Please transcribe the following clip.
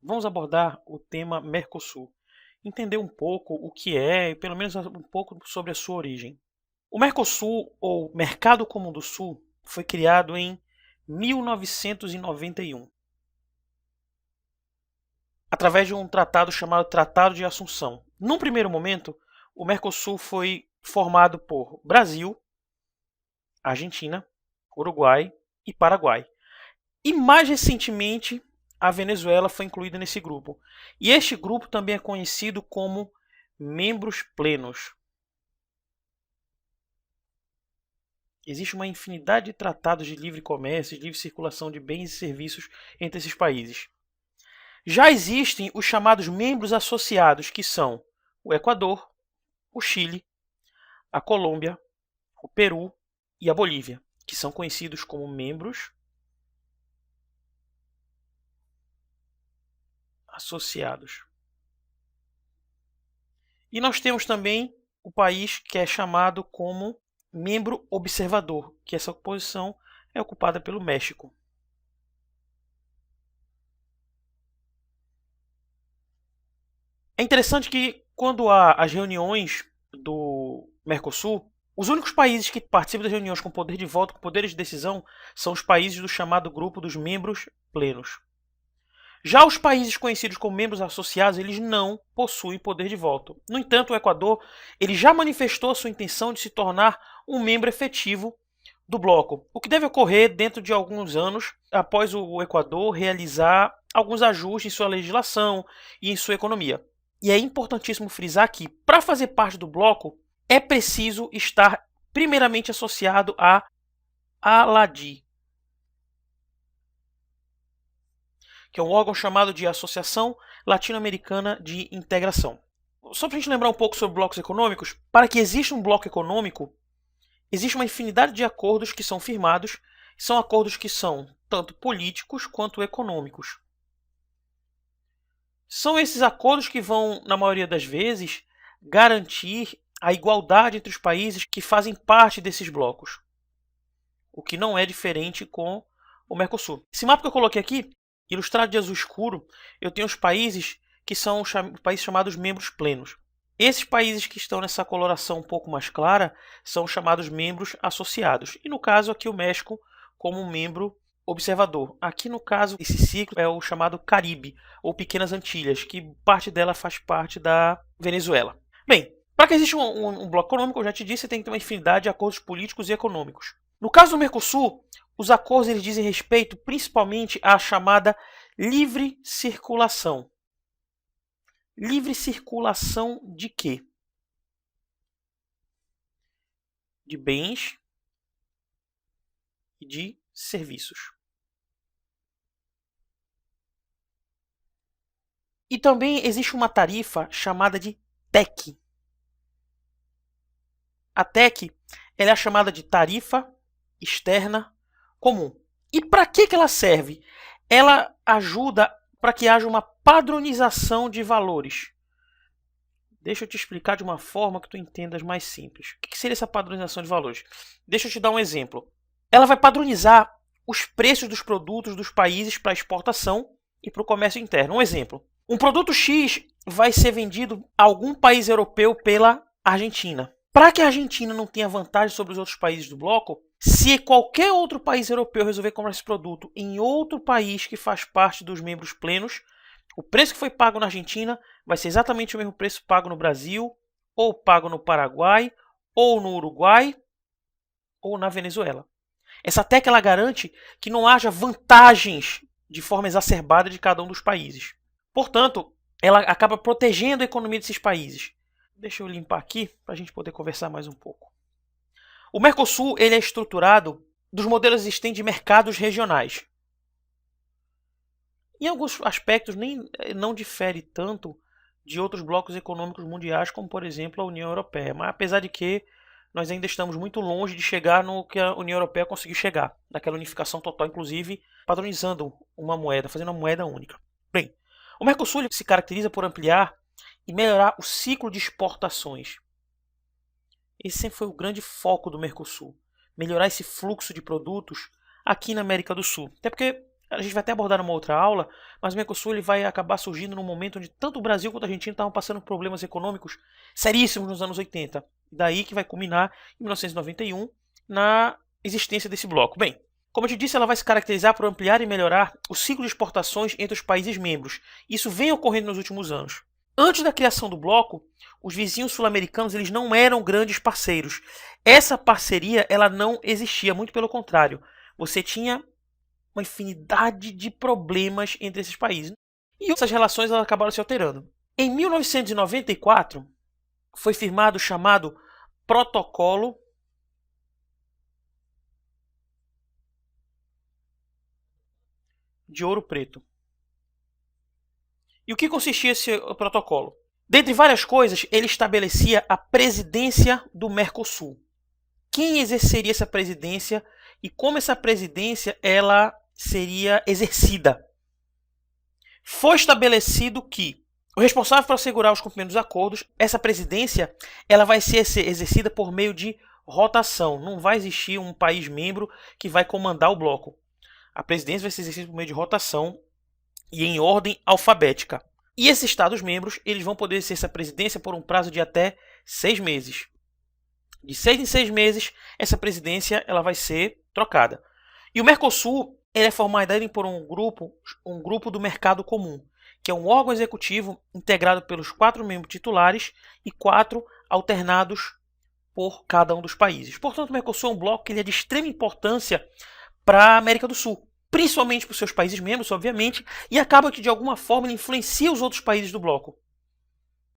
vamos abordar o tema Mercosul. Entender um pouco o que é e pelo menos um pouco sobre a sua origem. O Mercosul, ou Mercado Comum do Sul, foi criado em 1991, através de um tratado chamado Tratado de Assunção. Num primeiro momento, o Mercosul foi formado por Brasil, Argentina, Uruguai e Paraguai. E mais recentemente, a Venezuela foi incluída nesse grupo. E este grupo também é conhecido como membros plenos. Existe uma infinidade de tratados de livre comércio, de livre circulação de bens e serviços entre esses países. Já existem os chamados membros associados, que são o Equador, o Chile, a Colômbia, o Peru e a Bolívia, que são conhecidos como membros associados. E nós temos também o país que é chamado como membro observador, que essa posição é ocupada pelo México. É interessante que quando há as reuniões do Mercosul, os únicos países que participam das reuniões com poder de voto, com poderes de decisão, são os países do chamado grupo dos membros plenos. Já os países conhecidos como membros associados, eles não possuem poder de voto. No entanto, o Equador ele já manifestou a sua intenção de se tornar um membro efetivo do bloco, o que deve ocorrer dentro de alguns anos após o Equador realizar alguns ajustes em sua legislação e em sua economia. E é importantíssimo frisar que, para fazer parte do bloco, é preciso estar primeiramente associado a ALADI, que é um órgão chamado de Associação Latino-Americana de Integração. Só para a gente lembrar um pouco sobre blocos econômicos, para que exista um bloco econômico, existe uma infinidade de acordos que são firmados, são acordos que são tanto políticos quanto econômicos. São esses acordos que vão, na maioria das vezes, garantir a igualdade entre os países que fazem parte desses blocos, o que não é diferente com o Mercosul. Esse mapa que eu coloquei aqui, ilustrado de azul escuro, eu tenho os países que são os países chamados membros plenos. Esses países que estão nessa coloração um pouco mais clara são chamados membros associados. E no caso aqui o México como um membro observador. Aqui no caso esse ciclo é o chamado Caribe, ou Pequenas Antilhas, que parte dela faz parte da Venezuela. Bem, para que exista um bloco econômico, eu já te disse, tem que ter uma infinidade de acordos políticos e econômicos. No caso do Mercosul, os acordos eles dizem respeito principalmente à chamada livre circulação. Livre circulação de quê? De bens e de serviços. E também existe uma tarifa chamada de TEC. A TEC ela é chamada de tarifa externa comum. E para que ela serve? Ela ajuda para que haja uma padronização de valores. Deixa eu te explicar de uma forma que tu entendas mais simples. O que seria essa padronização de valores? Deixa eu te dar um exemplo. Ela vai padronizar os preços dos produtos dos países para exportação e para o comércio interno. Um exemplo. Um produto X vai ser vendido a algum país europeu pela Argentina. Para que a Argentina não tenha vantagem sobre os outros países do bloco, se qualquer outro país europeu resolver comprar esse produto em outro país que faz parte dos membros plenos, o preço que foi pago na Argentina vai ser exatamente o mesmo preço pago no Brasil, ou pago no Paraguai, ou no Uruguai, ou na Venezuela. Essa TEC ela garante que não haja vantagens de forma exacerbada de cada um dos países. Portanto, ela acaba protegendo a economia desses países. Deixa eu limpar aqui para a gente poder conversar mais um pouco. O Mercosul ele é estruturado dos modelos existentes de mercados regionais. Em alguns aspectos não difere tanto de outros blocos econômicos mundiais, como por exemplo a União Europeia. Mas apesar de que nós ainda estamos muito longe de chegar no que a União Europeia conseguiu chegar, naquela unificação total, inclusive padronizando uma moeda, fazendo uma moeda única. Bem, o Mercosul se caracteriza por ampliar e melhorar o ciclo de exportações. Esse sempre foi o grande foco do Mercosul, melhorar esse fluxo de produtos aqui na América do Sul. Até porque A gente vai até abordar numa outra aula, mas o Mercosul ele vai acabar surgindo num momento onde tanto o Brasil quanto a Argentina estavam passando por problemas econômicos seríssimos nos anos 80. Daí que vai culminar em 1991 na existência desse bloco. Bem, como eu te disse, ela vai se caracterizar por ampliar e melhorar o ciclo de exportações entre os países membros. Isso vem ocorrendo nos últimos anos. Antes da criação do bloco, os vizinhos sul-americanos eles não eram grandes parceiros. Essa parceria ela não existia, muito pelo contrário. Você tinha uma infinidade de problemas entre esses países. E essas relações elas acabaram se alterando. Em 1994, foi firmado o chamado Protocolo de Ouro Preto. E o que consistia esse protocolo? Dentre várias coisas, ele estabelecia a presidência do Mercosul. Quem exerceria essa presidência e como essa presidência ela seria exercida. Foi estabelecido que o responsável por assegurar os cumprimentos dos acordos, essa presidência ela vai ser exercida por meio de rotação. Não vai existir um país membro que vai comandar o bloco. A presidência vai ser exercida por meio de rotação e em ordem alfabética. E esses Estados-membros eles vão poder exercer essa presidência por um prazo de até 6 meses. De 6 em 6 meses, essa presidência ela vai ser trocada. E o Mercosul ele é formado por um grupo do Mercado Comum, que é um órgão executivo integrado pelos 4 membros titulares e 4 alternados por cada um dos países. Portanto, o Mercosul é um bloco que ele é de extrema importância para a América do Sul, principalmente para os seus países membros, obviamente, e acaba que de alguma forma ele influencia os outros países do bloco.